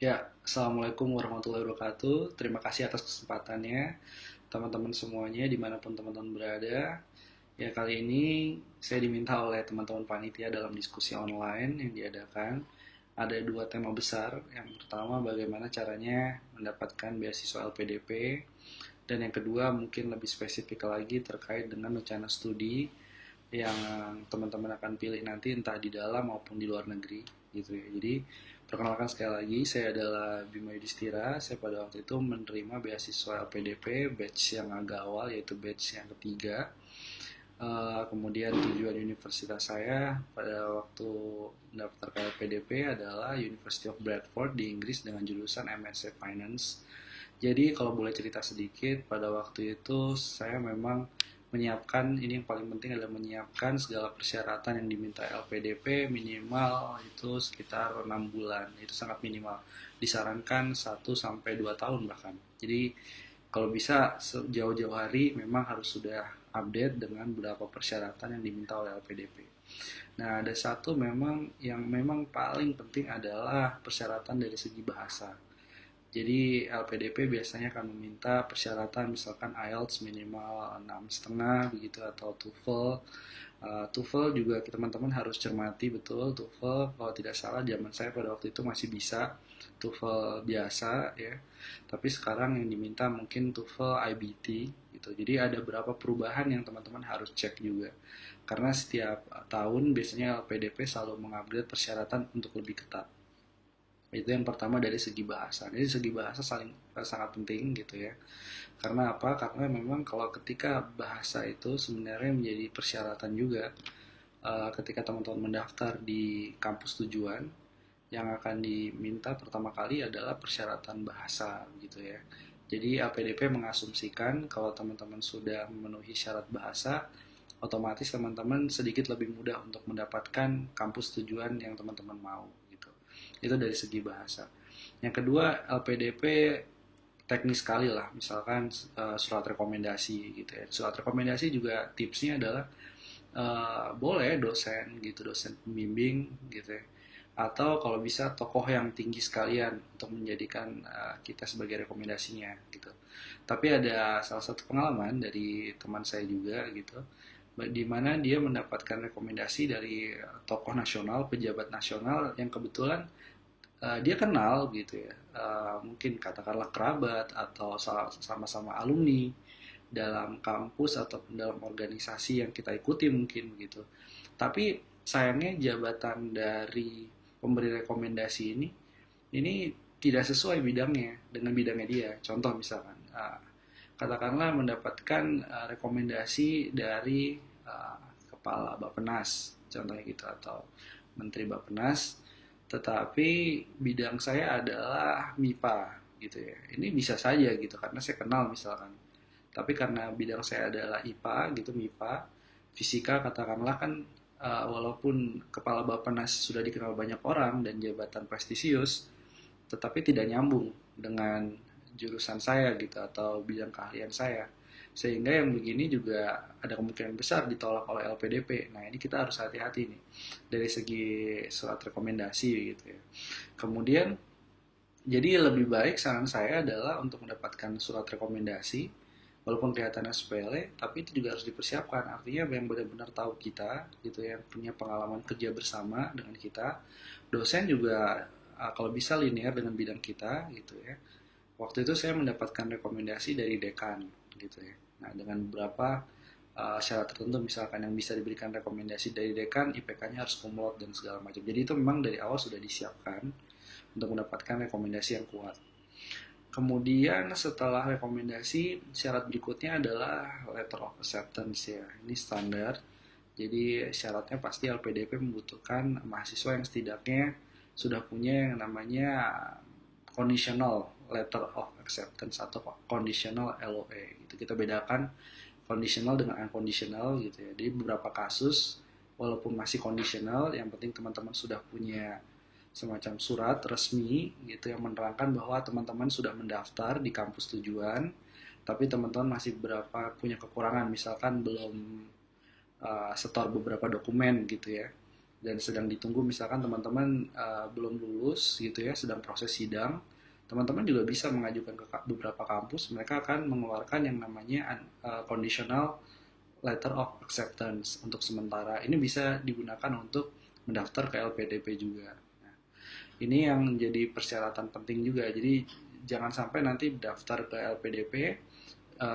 Ya, Assalamualaikum warahmatullahi wabarakatuh. Terima kasih atas kesempatannya, teman-teman semuanya, dimanapun teman-teman berada. Ya, kali ini saya diminta oleh teman-teman panitia dalam diskusi online yang diadakan. Ada dua tema besar. Yang pertama, bagaimana caranya mendapatkan beasiswa LPDP. Dan yang kedua, mungkin lebih spesifik lagi terkait dengan rencana studi yang teman-teman akan pilih nanti entah di dalam maupun di luar negeri gitu ya. Jadi perkenalkan sekali lagi, saya adalah Bima Yudhistira. Saya pada waktu itu menerima beasiswa LPDP batch yang agak awal, yaitu batch yang ketiga. Kemudian tujuan universitas saya pada waktu mendaftar ke LPDP adalah University of Bradford di Inggris dengan jurusan MSc Finance. Jadi kalau boleh cerita sedikit, pada waktu itu saya memang menyiapkan, ini yang paling penting adalah menyiapkan segala persyaratan yang diminta LPDP minimal itu sekitar 6 bulan. Itu sangat minimal. Disarankan 1 sampai 2 tahun bahkan. Jadi kalau bisa jauh-jauh hari memang harus sudah update dengan beberapa persyaratan yang diminta oleh LPDP. Nah, ada satu memang yang memang paling penting adalah persyaratan dari segi bahasa. Jadi LPDP biasanya akan meminta persyaratan misalkan IELTS minimal 6,5 begitu atau TOEFL. TOEFL juga teman-teman harus cermati betul. TOEFL kalau tidak salah zaman saya pada waktu itu masih bisa TOEFL biasa ya. Tapi sekarang yang diminta mungkin TOEFL IBT gitu. Jadi ada beberapa perubahan yang teman-teman harus cek juga. Karena setiap tahun biasanya LPDP selalu mengupgrade persyaratan untuk lebih ketat. Itu yang pertama dari segi bahasa. Jadi segi bahasa sangat penting gitu ya. Karena apa? Karena memang kalau ketika bahasa itu sebenarnya menjadi persyaratan juga ketika teman-teman mendaftar di kampus tujuan, yang akan diminta pertama kali adalah persyaratan bahasa gitu ya. Jadi APDP mengasumsikan kalau teman-teman sudah memenuhi syarat bahasa, otomatis teman-teman sedikit lebih mudah untuk mendapatkan kampus tujuan yang teman-teman mau gitu. Itu dari segi bahasa. Yang kedua, LPDP teknis sekali lah, misalkan surat rekomendasi gitu ya. Surat rekomendasi juga tipsnya adalah boleh dosen gitu, dosen pembimbing gitu ya, atau kalau bisa tokoh yang tinggi sekalian untuk menjadikan kita sebagai rekomendasinya gitu. Tapi ada salah satu pengalaman dari teman saya juga gitu, di mana dia mendapatkan rekomendasi dari tokoh nasional, pejabat nasional yang kebetulan dia kenal gitu ya. Mungkin katakanlah kerabat atau sama-sama alumni dalam kampus atau dalam organisasi yang kita ikuti mungkin gitu. Tapi sayangnya jabatan dari pemberi rekomendasi ini tidak sesuai bidangnya dengan bidangnya dia. Contoh misalkan, katakanlah mendapatkan rekomendasi dari kepala Bappenas, contohnya gitu, atau Menteri Bappenas, tetapi bidang saya adalah MIPA gitu ya. Ini bisa saja gitu karena saya kenal misalkan. Tapi karena bidang saya adalah IPA gitu, MIPA, fisika katakanlah kan, walaupun kepala Bappenas sudah dikenal banyak orang dan jabatan prestisius, tetapi tidak nyambung dengan jurusan saya gitu atau bidang keahlian saya. Sehingga yang begini juga ada kemungkinan besar ditolak oleh LPDP. Nah, ini kita harus hati-hati nih dari segi surat rekomendasi gitu ya. Kemudian jadi lebih baik saran saya adalah untuk mendapatkan surat rekomendasi, walaupun kelihatannya sepele, tapi itu juga harus dipersiapkan. Artinya yang benar-benar tahu kita, gitu ya, yang punya pengalaman kerja bersama dengan kita. Dosen juga kalau bisa linear dengan bidang kita, gitu ya. Waktu itu saya mendapatkan rekomendasi dari dekan, gitu ya. Nah, dengan beberapa syarat tertentu, misalkan yang bisa diberikan rekomendasi dari dekan, IPK-nya harus cum laude dan segala macam. Jadi itu memang dari awal sudah disiapkan untuk mendapatkan rekomendasi yang kuat. Kemudian setelah rekomendasi, syarat berikutnya adalah letter of acceptance ya. Ini standar. Jadi syaratnya pasti LPDP membutuhkan mahasiswa yang setidaknya sudah punya yang namanya conditional letter of acceptance atau conditional LOA gitu. Kita bedakan conditional dengan unconditional gitu ya. Di beberapa kasus walaupun masih conditional, yang penting teman-teman sudah punya semacam surat resmi gitu yang menerangkan bahwa teman-teman sudah mendaftar di kampus tujuan, tapi teman-teman masih beberapa punya kekurangan, misalkan belum setor beberapa dokumen gitu ya. dan sedang ditunggu, misalkan teman-teman belum lulus gitu ya, sedang proses sidang, teman-teman juga bisa mengajukan ke beberapa kampus. Mereka akan mengeluarkan yang namanya conditional letter of acceptance untuk sementara. Ini bisa digunakan untuk mendaftar ke LPDP juga. Nah, ini yang menjadi persyaratan penting juga. Jadi jangan sampai nanti daftar ke LPDP,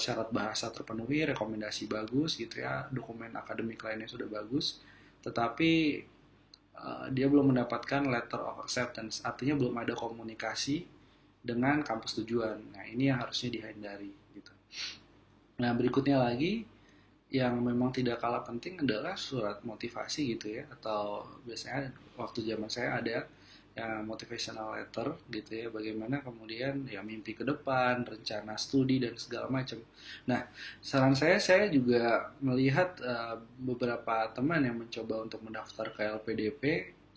syarat bahasa terpenuhi, rekomendasi bagus gitu ya, dokumen akademik lainnya sudah bagus, tetapi dia belum mendapatkan letter of acceptance, artinya belum ada komunikasi dengan kampus tujuan. Nah, ini yang harusnya dihindari gitu. Nah, berikutnya lagi yang memang tidak kalah penting adalah surat motivasi gitu ya, atau biasanya waktu zaman saya ada ya motivational letter gitu ya, bagaimana kemudian ya mimpi ke depan, rencana studi dan segala macam. Nah, saran saya juga melihat beberapa teman yang mencoba untuk mendaftar ke LPDP,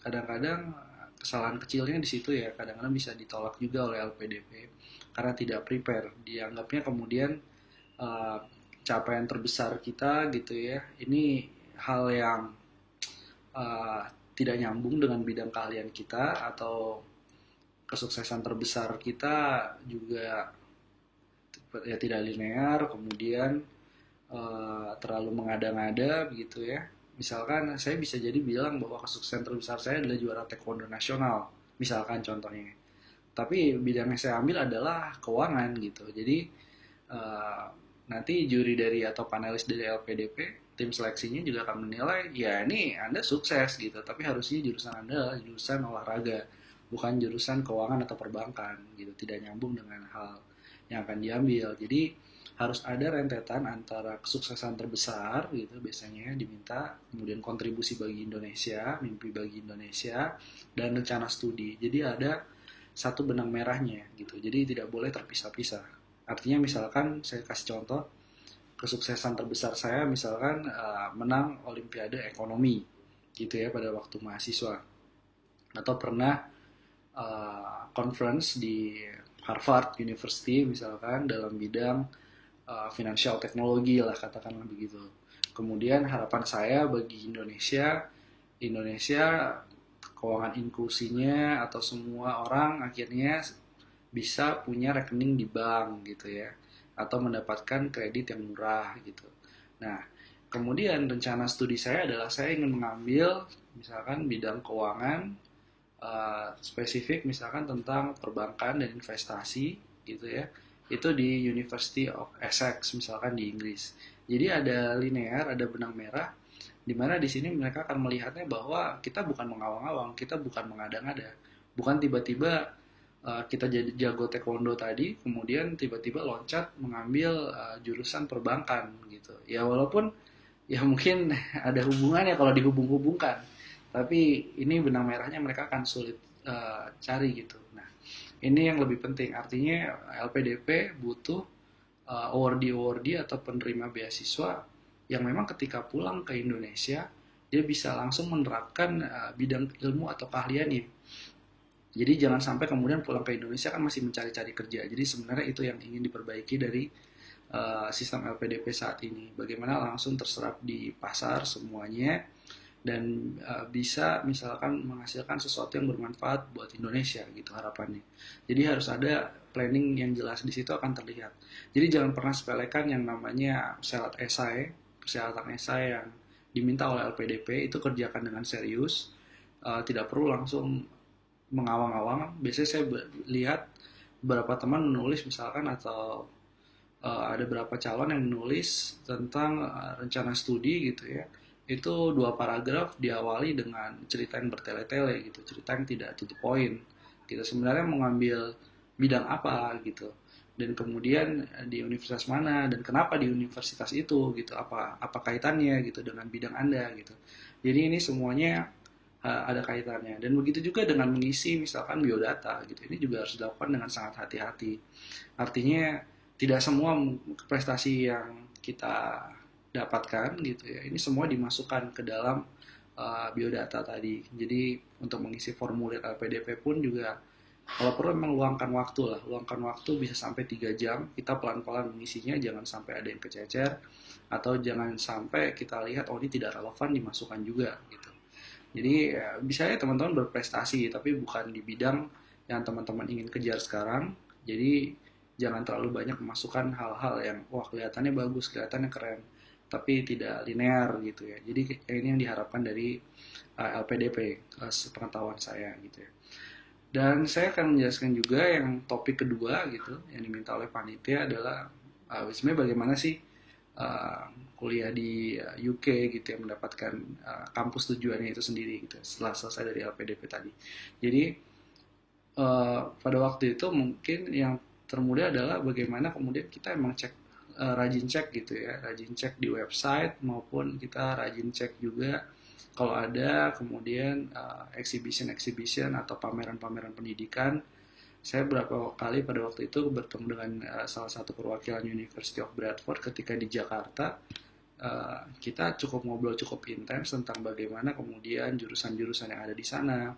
kadang-kadang kesalahan kecilnya di situ ya, kadang-kadang bisa ditolak juga oleh LPDP karena tidak prepare. Dianggapnya kemudian uh, capaian terbesar kita gitu ya, ini hal yang uh, tidak nyambung dengan bidang keahlian kita, atau kesuksesan terbesar kita juga ya tidak linear, kemudian terlalu mengada-ngada begitu ya. Misalkan saya bisa jadi bilang bahwa kesuksesan terbesar saya adalah juara taekwondo nasional, misalkan contohnya. Tapi bidang yang saya ambil adalah keuangan gitu. Jadi uh, nanti juri dari atau panelis dari LPDP, tim seleksinya juga akan menilai, ya ini Anda sukses gitu, tapi harusnya jurusan Anda adalah jurusan olahraga, bukan jurusan keuangan atau perbankan gitu. Tidak nyambung dengan hal yang akan diambil. Jadi harus ada rentetan antara kesuksesan terbesar gitu biasanya diminta, kemudian kontribusi bagi Indonesia, mimpi bagi Indonesia, dan rencana studi. Jadi ada satu benang merahnya gitu. Jadi tidak boleh terpisah-pisah. Artinya misalkan saya kasih contoh, kesuksesan terbesar saya misalkan menang Olimpiade Ekonomi gitu ya pada waktu mahasiswa, atau pernah conference di Harvard University misalkan dalam bidang financial teknologi lah katakanlah begitu. Kemudian harapan saya bagi Indonesia keuangan inklusinya atau semua orang akhirnya bisa punya rekening di bank gitu ya, atau mendapatkan kredit yang murah gitu. Nah, kemudian rencana studi saya adalah saya ingin mengambil misalkan bidang keuangan, spesifik misalkan tentang perbankan dan investasi gitu ya, itu di University of Essex misalkan di Inggris. Jadi ada linear, ada benang merah, di mana di sini mereka akan melihatnya bahwa kita bukan mengawang-awang, kita bukan mengada-ngada, bukan tiba-tiba kita jadi jago taekwondo tadi, kemudian tiba-tiba loncat mengambil jurusan perbankan gitu. Ya walaupun ya mungkin ada hubungannya kalau dihubung-hubungkan, tapi ini benang merahnya mereka akan sulit cari gitu. Nah, ini yang lebih penting. Artinya LPDP butuh awardee atau penerima beasiswa yang memang ketika pulang ke Indonesia dia bisa langsung menerapkan bidang ilmu atau keahliannya. Jadi jangan sampai kemudian pulang ke Indonesia kan masih mencari-cari kerja. Jadi sebenarnya itu yang ingin diperbaiki dari sistem LPDP saat ini. Bagaimana langsung terserap di pasar semuanya dan bisa misalkan menghasilkan sesuatu yang bermanfaat buat Indonesia gitu harapannya. Jadi harus ada planning yang jelas, di situ akan terlihat. Jadi jangan pernah sepelekan yang namanya persyaratan esai yang diminta oleh LPDP, itu kerjakan dengan serius. Tidak perlu langsung mengawang-awang. Biasanya saya lihat beberapa teman menulis misalkan, atau ada beberapa calon yang menulis tentang rencana studi gitu ya, itu 2 paragraf diawali dengan cerita yang bertele-tele gitu, cerita yang tidak to the point gitu, sebenarnya mengambil bidang apa gitu, dan kemudian di universitas mana dan kenapa di universitas itu gitu, apa kaitannya gitu dengan bidang Anda gitu. Jadi ini semuanya ada kaitannya, dan begitu juga dengan mengisi misalkan biodata gitu, ini juga harus dilakukan dengan sangat hati-hati. Artinya tidak semua prestasi yang kita dapatkan gitu ya, ini semua dimasukkan ke dalam biodata tadi. Jadi untuk mengisi formulir LPDP pun juga kalau perlu memang luangkan waktu bisa sampai 3 jam, kita pelan-pelan mengisinya, jangan sampai ada yang kececer, atau jangan sampai kita lihat oh ini tidak relevan dimasukkan juga gitu. Jadi bisa ya teman-teman berprestasi, tapi bukan di bidang yang teman-teman ingin kejar sekarang. Jadi jangan terlalu banyak memasukkan hal-hal yang wah kelihatannya bagus, kelihatannya keren, tapi tidak linear gitu ya. Jadi ini yang diharapkan dari LPDP, sepengetahuan saya gitu ya. Dan saya akan menjelaskan juga yang topik kedua gitu, yang diminta oleh panitia adalah sebenarnya bagaimana sih uh, kuliah di UK gitu ya, mendapatkan kampus tujuannya itu sendiri gitu setelah selesai dari LPDP tadi. Jadi pada waktu itu mungkin yang termudah adalah bagaimana kemudian kita emang cek rajin cek gitu ya, rajin cek di website maupun kita rajin cek juga kalau ada kemudian exhibition atau pameran-pameran pendidikan. Saya beberapa kali pada waktu itu bertemu dengan salah satu perwakilan University of Bradford ketika di Jakarta. Kita cukup ngobrol cukup intens tentang bagaimana kemudian jurusan-jurusan yang ada di sana,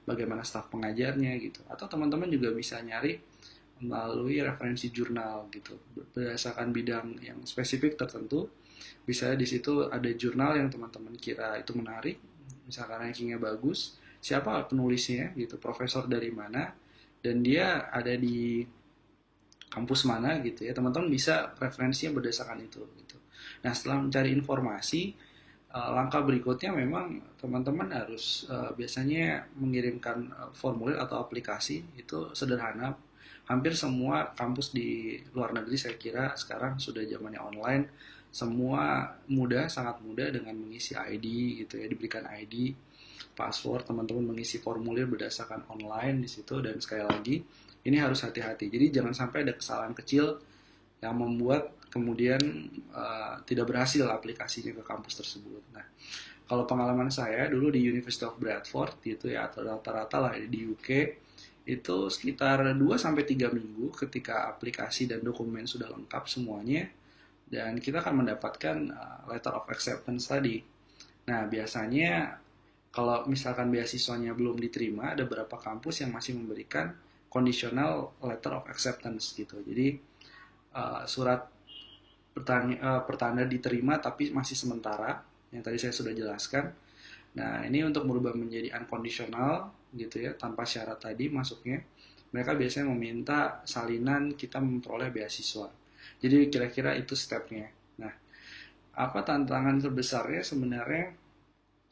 bagaimana staf pengajarnya gitu. Atau teman-teman juga bisa nyari melalui referensi jurnal gitu, berdasarkan bidang yang spesifik tertentu. Bisa di situ ada jurnal yang teman-teman kira itu menarik, misalkan rankingnya bagus, siapa penulisnya gitu, profesor dari mana, dan dia ada di kampus mana gitu ya, teman-teman bisa referensinya berdasarkan itu gitu. Nah, setelah mencari informasi, langkah berikutnya memang teman-teman harus biasanya mengirimkan formulir atau aplikasi. Itu sederhana. Hampir semua kampus di luar negeri saya kira sekarang sudah zamannya online. Semua mudah, sangat mudah dengan mengisi ID gitu ya, diberikan ID, password, teman-teman mengisi formulir berdasarkan online di situ. Dan sekali lagi ini harus hati-hati. Jadi jangan sampai ada kesalahan kecil yang membuat kemudian tidak berhasil aplikasinya ke kampus tersebut. Nah, kalau pengalaman saya dulu di University of Bradford gitu ya, atau rata-rata lah di UK, itu sekitar 2 sampai 3 minggu ketika aplikasi dan dokumen sudah lengkap semuanya, dan kita akan mendapatkan letter of acceptance tadi. Nah, biasanya kalau misalkan beasiswanya belum diterima, ada beberapa kampus yang masih memberikan conditional letter of acceptance gitu. Jadi surat pertanda diterima tapi masih sementara, yang tadi saya sudah jelaskan. Nah, ini untuk merubah menjadi unconditional gitu ya, tanpa syarat tadi masuknya. Mereka biasanya meminta salinan kita memperoleh beasiswa. Jadi kira-kira itu stepnya. Nah, apa tantangan terbesarnya sebenarnya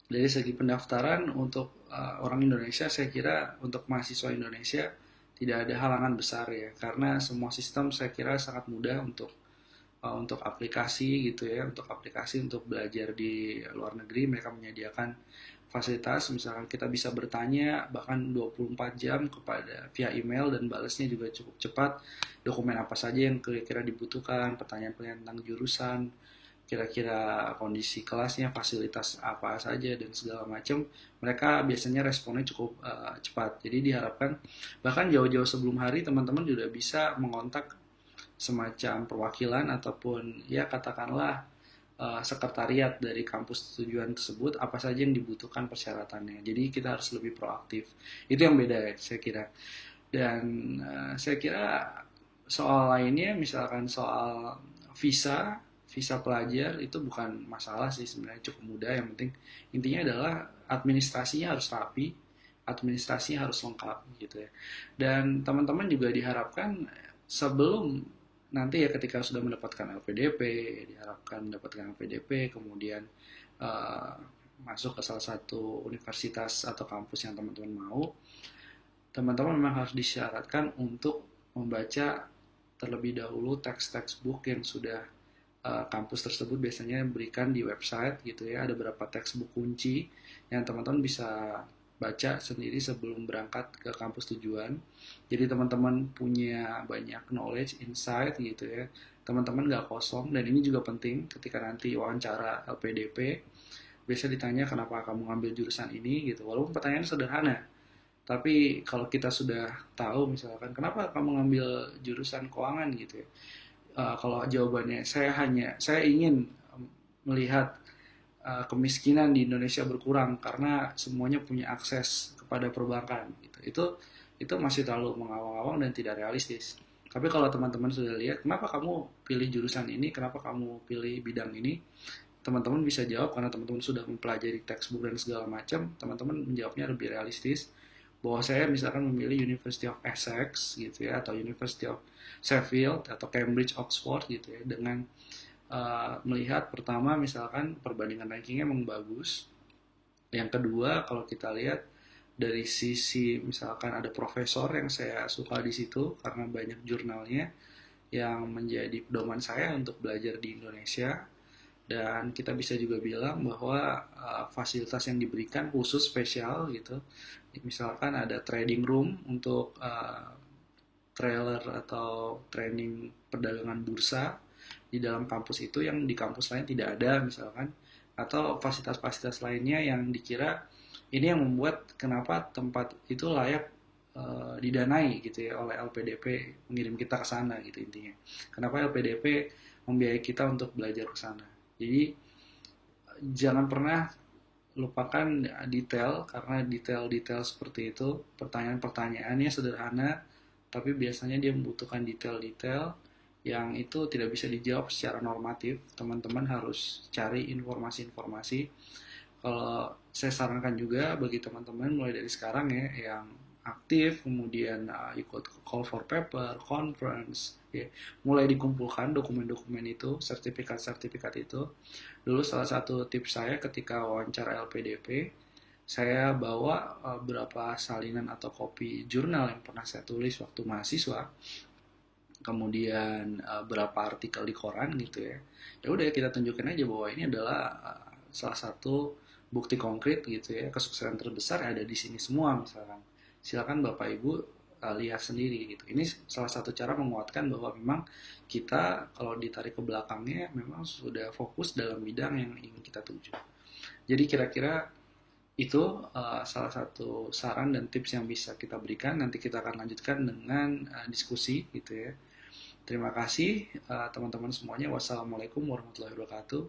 dari segi pendaftaran untuk orang Indonesia? Saya kira untuk mahasiswa Indonesia tidak ada halangan besar ya, karena semua sistem saya kira sangat mudah untuk aplikasi gitu ya, untuk aplikasi untuk belajar di luar negeri. Mereka menyediakan fasilitas, misalkan kita bisa bertanya bahkan 24 jam kepada via email dan balasnya juga cukup cepat. Dokumen apa saja yang kira-kira dibutuhkan, pertanyaan-pertanyaan tentang jurusan, kira-kira kondisi kelasnya, fasilitas apa saja dan segala macam, mereka biasanya responnya cukup cepat. Jadi diharapkan bahkan jauh-jauh sebelum hari teman-teman juga bisa mengontak semacam perwakilan ataupun ya katakanlah sekretariat dari kampus tujuan tersebut, apa saja yang dibutuhkan persyaratannya. Jadi kita harus lebih proaktif. Itu yang beda ya, saya kira. Dan saya kira soal lainnya, misalkan soal visa pelajar itu bukan masalah sih sebenarnya, cukup mudah. Yang penting intinya adalah administrasinya harus rapi, administrasinya harus lengkap gitu ya. Dan teman-teman juga diharapkan sebelum nanti ya ketika sudah mendapatkan LPDP, diharapkan mendapatkan LPDP, kemudian uh, masuk ke salah satu universitas atau kampus yang teman-teman mau, teman-teman memang harus disyaratkan untuk membaca terlebih dahulu teks-textbook yang sudah kampus tersebut biasanya berikan di website gitu ya. Ada beberapa textbook kunci yang teman-teman bisa baca sendiri sebelum berangkat ke kampus tujuan. Jadi teman-teman punya banyak knowledge, insight gitu ya. Teman-teman gak kosong, dan ini juga penting ketika nanti wawancara LPDP. Biasa ditanya kenapa kamu ngambil jurusan ini gitu. Walaupun pertanyaan sederhana, tapi kalau kita sudah tahu misalkan kenapa kamu ngambil jurusan keuangan gitu ya. Kalau jawabannya saya ingin melihat kemiskinan di Indonesia berkurang karena semuanya punya akses kepada perbankan gitu. Itu masih terlalu mengawang-awang dan tidak realistis. Tapi kalau teman-teman sudah lihat kenapa kamu pilih jurusan ini, kenapa kamu pilih bidang ini, teman-teman bisa jawab karena teman-teman sudah mempelajari textbook dan segala macam, teman-teman menjawabnya lebih realistis. Bahwa saya misalkan memilih University of Essex gitu ya, atau University of Sheffield atau Cambridge Oxford gitu ya, dengan melihat pertama misalkan perbandingan rankingnya memang bagus. Yang kedua, kalau kita lihat dari sisi misalkan ada profesor yang saya suka di situ karena banyak jurnalnya yang menjadi pedoman saya untuk belajar di Indonesia. Dan kita bisa juga bilang bahwa fasilitas yang diberikan khusus spesial gitu. Misalkan ada trading room untuk trailer atau training perdagangan bursa di dalam kampus itu yang di kampus lain tidak ada misalkan, atau fasilitas-fasilitas lainnya yang dikira ini yang membuat kenapa tempat itu layak didanai gitu ya oleh LPDP, mengirim kita ke sana gitu intinya. Kenapa LPDP membiayai kita untuk belajar ke sana. Jadi jangan pernah lupakan detail, karena detail-detail seperti itu, pertanyaan-pertanyaannya sederhana, tapi biasanya dia membutuhkan detail-detail yang itu tidak bisa dijawab secara normatif. Teman-teman harus cari informasi-informasi. Kalau saya sarankan juga bagi teman-teman mulai dari sekarang ya, yang aktif, kemudian ikut call for paper, conference, ya, mulai dikumpulkan dokumen-dokumen itu, sertifikat-sertifikat itu. Dulu salah satu tips saya ketika wawancara LPDP, saya bawa beberapa salinan atau kopi jurnal yang pernah saya tulis waktu mahasiswa, kemudian berapa artikel di koran gitu ya. Ya udah kita tunjukin aja bahwa ini adalah salah satu bukti konkret gitu ya, kesuksesan terbesar ada di sini semua misalkan. Silakan Bapak Ibu lihat sendiri gitu. Ini salah satu cara menguatkan bahwa memang kita kalau ditarik ke belakangnya memang sudah fokus dalam bidang yang ingin kita tuju. Jadi kira-kira itu salah satu saran dan tips yang bisa kita berikan. Nanti kita akan lanjutkan dengan diskusi gitu ya. Terima kasih teman-teman semuanya. Wassalamualaikum warahmatullahi wabarakatuh.